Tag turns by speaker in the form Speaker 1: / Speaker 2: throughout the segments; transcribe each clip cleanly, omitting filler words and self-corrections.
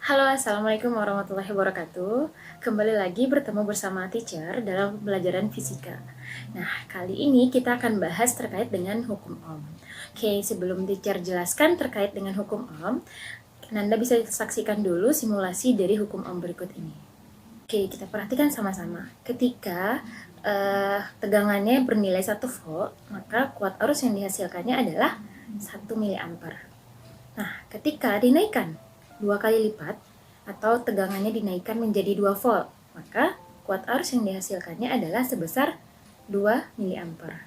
Speaker 1: Halo, Assalamualaikum warahmatullahi wabarakatuh. Kembali lagi bertemu bersama teacher dalam pembelajaran fisika. Nah, kali ini kita akan bahas terkait dengan hukum Ohm. Oke, sebelum teacher jelaskan terkait dengan hukum Ohm, Anda bisa saksikan dulu simulasi dari hukum Ohm berikut ini. Oke, kita perhatikan sama-sama. Ketika tegangannya bernilai 1 volt, maka kuat arus yang dihasilkannya adalah 1 miliampere. Nah, ketika dinaikkan 2 kali lipat atau tegangannya dinaikkan menjadi 2 volt, maka kuat arus yang dihasilkannya adalah sebesar 2 miliampere.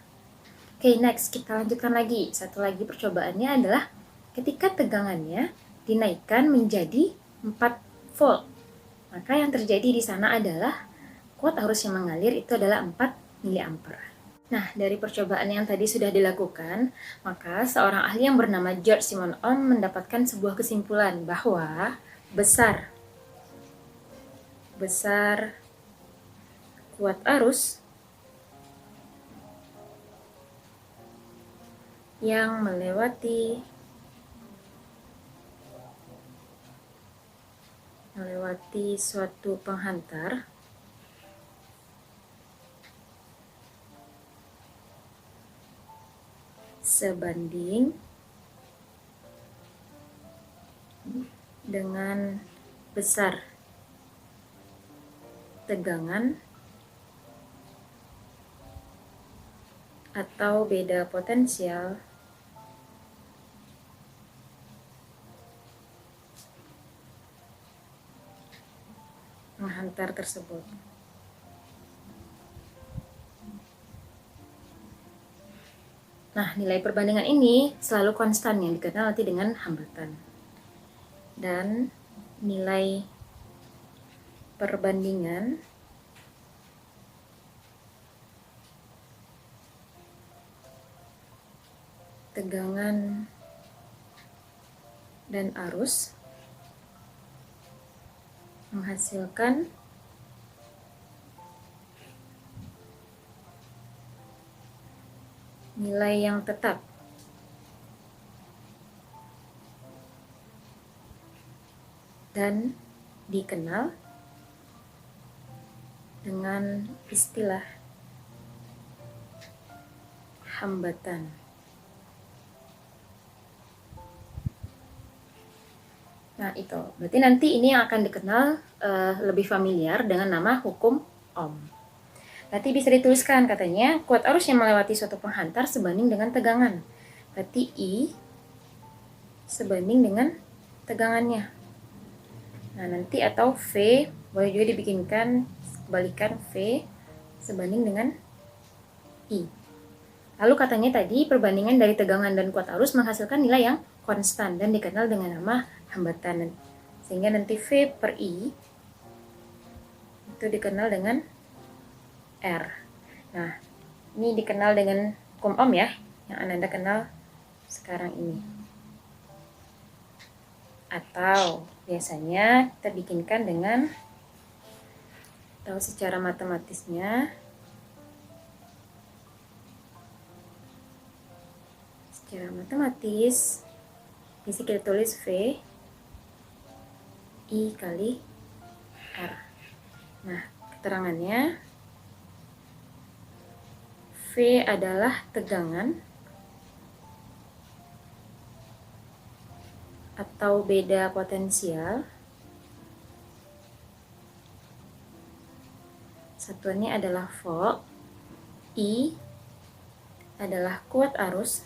Speaker 1: Oke, next kita lanjutkan lagi. Satu lagi percobaannya adalah ketika tegangannya dinaikkan menjadi 4 volt. Maka yang terjadi di sana adalah kuat arus yang mengalir itu adalah 4 miliampere. Nah, dari percobaan yang tadi sudah dilakukan, maka seorang ahli yang bernama George Simon Ohm mendapatkan sebuah kesimpulan bahwa besar kuat arus yang melewati suatu penghantar sebanding dengan besar tegangan atau beda potensial penghantar tersebut. Nah, nilai perbandingan ini selalu konstan yang dikenal nanti dengan hambatan. Dan nilai perbandingan tegangan dan arus menghasilkan nilai yang tetap dan dikenal dengan istilah hambatan. Nah, itu berarti nanti ini yang akan dikenal lebih familiar dengan nama hukum Ohm. Nanti bisa dituliskan katanya kuat arus yang melewati suatu penghantar sebanding dengan tegangan. Berarti I sebanding dengan tegangannya. Nah, nanti atau V boleh juga dibikinkan kebalikan V sebanding dengan I. Lalu katanya tadi perbandingan dari tegangan dan kuat arus menghasilkan nilai yang konstan dan dikenal dengan nama hambatan. Sehingga nanti V per I itu dikenal dengan R. Nah, ini dikenal dengan hukum Ohm ya, yang Anda kenal sekarang ini. Atau biasanya kita bikinkan dengan, atau secara matematisnya, bisa kita tulis V I kali R. Nah, keterangannya V adalah tegangan atau beda potensial. Satuannya adalah volt. I adalah kuat arus.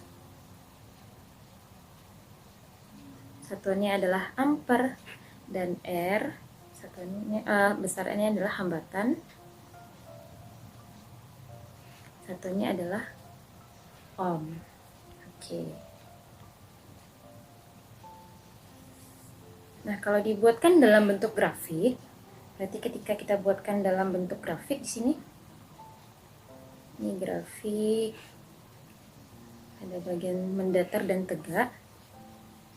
Speaker 1: Satuannya adalah ampere. Dan R satuannya besarnya adalah hambatan. Satunya adalah Ohm. Oke. Nah, kalau dibuatkan dalam bentuk grafik, berarti ketika kita buatkan dalam bentuk grafik di sini, ini grafik, ada bagian mendatar dan tegak.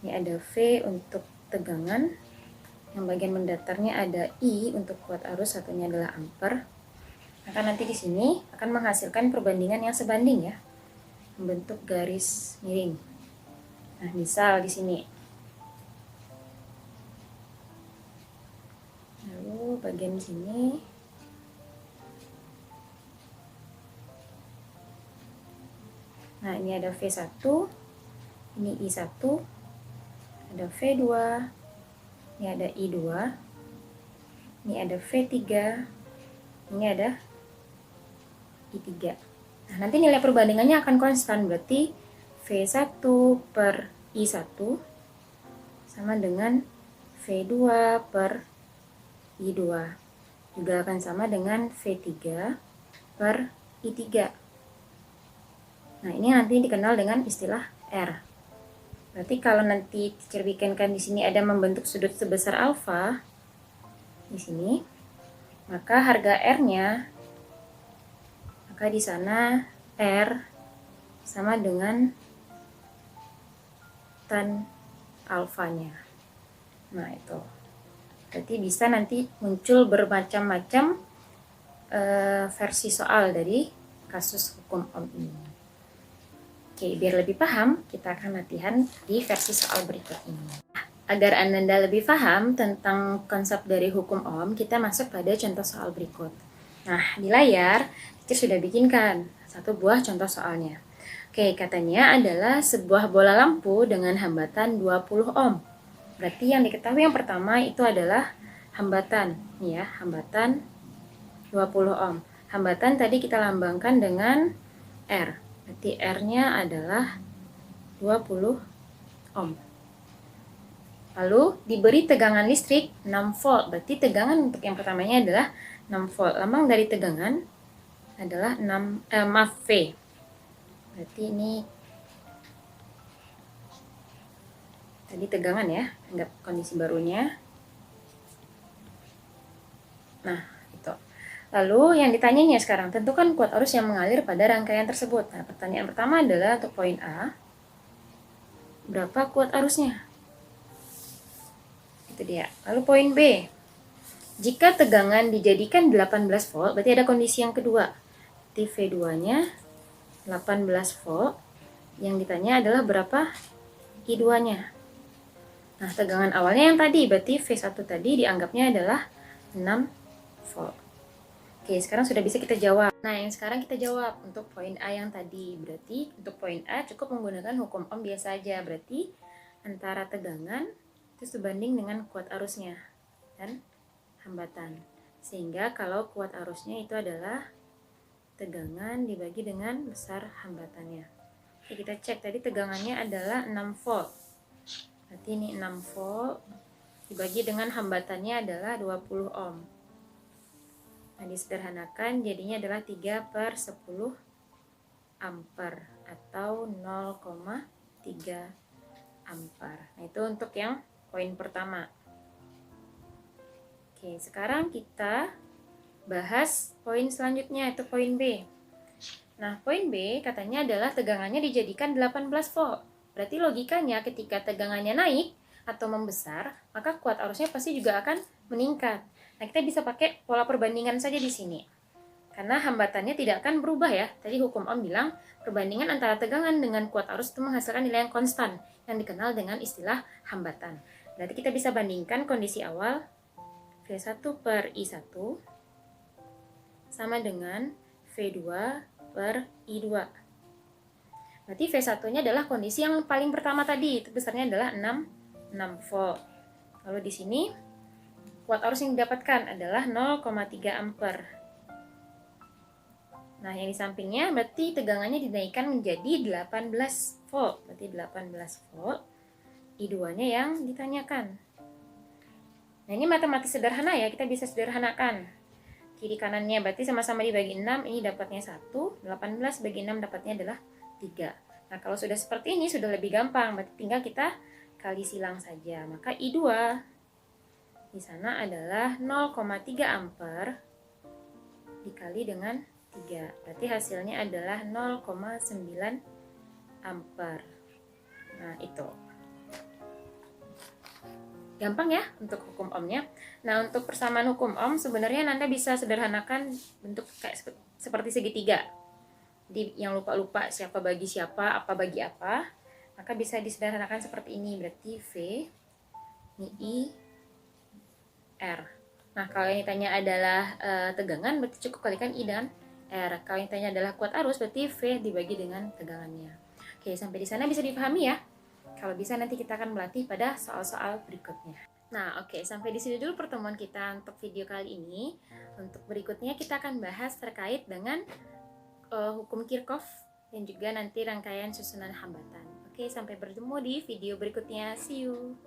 Speaker 1: Ini ada V untuk tegangan, yang bagian mendatarnya ada I untuk kuat arus, satunya adalah ampere. Maka nanti di sini akan menghasilkan perbandingan yang sebanding ya, membentuk garis miring. Nah, misal di sini bagian sini. Nah, ini ada V1, ini I1, ada V2, ini ada I2, ini ada V3, ini ada I3. Nah, nanti nilai perbandingannya akan konstan, berarti V1 per I1 sama dengan V2 per I2, juga akan sama dengan V3 per I3. Nah, ini nanti dikenal dengan istilah R. Berarti kalau nanti teacher bikinkan di sini ada membentuk sudut sebesar alfa di sini, maka harga R-nya, maka di sana R sama dengan tan alfanya. Nah, itu. Berarti bisa nanti muncul bermacam-macam versi soal dari kasus hukum Ohm ini. Oke, biar lebih paham, kita akan latihan di versi soal berikut ini. Agar Anda lebih paham tentang konsep dari hukum Ohm, kita masuk pada contoh soal berikut. Nah, di layar, kita sudah bikinkan satu buah contoh soalnya. Oke, katanya adalah sebuah bola lampu dengan hambatan 20 ohm. Berarti yang diketahui yang pertama itu adalah hambatan. Nih ya, hambatan 20 ohm. Hambatan tadi kita lambangkan dengan R. Berarti R-nya adalah 20 ohm. Lalu diberi tegangan listrik 6 volt. Berarti tegangan untuk yang pertamanya adalah 6 volt. Lambang dari tegangan adalah V. Berarti ini tadi tegangan ya, anggap kondisi barunya. Nah, itu. Lalu yang ditanyanya sekarang, tentukan kuat arus yang mengalir pada rangkaian tersebut. Nah, pertanyaan pertama adalah untuk poin A, berapa kuat arusnya? Itu dia. Lalu poin B, jika tegangan dijadikan 18 volt, berarti ada kondisi yang kedua. Berarti V2-nya 18 volt. Yang ditanya adalah berapa I2-nya. Nah, tegangan awalnya yang tadi, berarti V1 tadi dianggapnya adalah 6 volt. Oke, sekarang sudah bisa kita jawab. Nah, yang sekarang kita jawab untuk poin A yang tadi. Berarti untuk poin A cukup menggunakan hukum Ohm biasa aja. Berarti antara tegangan itu sebanding dengan kuat arusnya dan hambatan. Sehingga kalau kuat arusnya itu adalah tegangan dibagi dengan besar hambatannya. Oke, kita cek tadi tegangannya adalah 6 volt. Berarti ini 6 volt dibagi dengan hambatannya adalah 20 ohm. Nah, disederhanakan jadinya adalah 3 per 10 ampere atau 0,3 ampere. Nah, itu untuk yang poin pertama. Oke, sekarang kita bahas poin selanjutnya, itu poin B. Nah, poin B katanya adalah tegangannya dijadikan 18 volt. Berarti logikanya ketika tegangannya naik atau membesar, maka kuat arusnya pasti juga akan meningkat. Nah, kita bisa pakai pola perbandingan saja di sini. Karena hambatannya tidak akan berubah ya. Tadi hukum Ohm bilang perbandingan antara tegangan dengan kuat arus itu menghasilkan nilai yang konstan yang dikenal dengan istilah hambatan. Berarti kita bisa bandingkan kondisi awal V1 per I1 sama dengan V2 per I2. Berarti V1-nya adalah kondisi yang paling pertama tadi, itu besarnya adalah 6 volt. Lalu di sini kuat arus yang didapatkan adalah 0,3 ampere. Nah, yang di sampingnya berarti tegangannya dinaikkan menjadi 18 volt. Berarti 18 volt. I2-nya yang ditanyakan. Nah, ini matematis sederhana ya, kita bisa sederhanakan. Kiri kanannya berarti sama-sama dibagi 6, ini dapatnya 1, 18 bagi 6 dapatnya adalah 3. Nah, kalau sudah seperti ini sudah lebih gampang, berarti tinggal kita kali silang saja. Maka I2 di sana adalah 0,3 ampere dikali dengan 3. Berarti hasilnya adalah 0,9 ampere. Nah, itu. Gampang ya untuk hukum Ohmnya. Nah, untuk persamaan hukum Ohm sebenarnya Anda bisa sederhanakan bentuk kayak seperti segitiga. Jadi yang lupa-lupa siapa bagi siapa, apa bagi apa, maka bisa disederhanakan seperti ini. Berarti V, ini I, R. Nah, kalau yang ditanya adalah tegangan, berarti cukup kalikan I dengan R. Kalau yang ditanya adalah kuat arus, berarti V dibagi dengan tegangannya. Oke, sampai di sana bisa dipahami ya? Kalau bisa nanti kita akan melatih pada soal-soal berikutnya. Nah, oke, sampai di sini dulu pertemuan kita untuk video kali ini. Untuk berikutnya kita akan bahas terkait dengan hukum Kirchhoff dan juga nanti rangkaian susunan hambatan. Oke, sampai bertemu di video berikutnya. See you.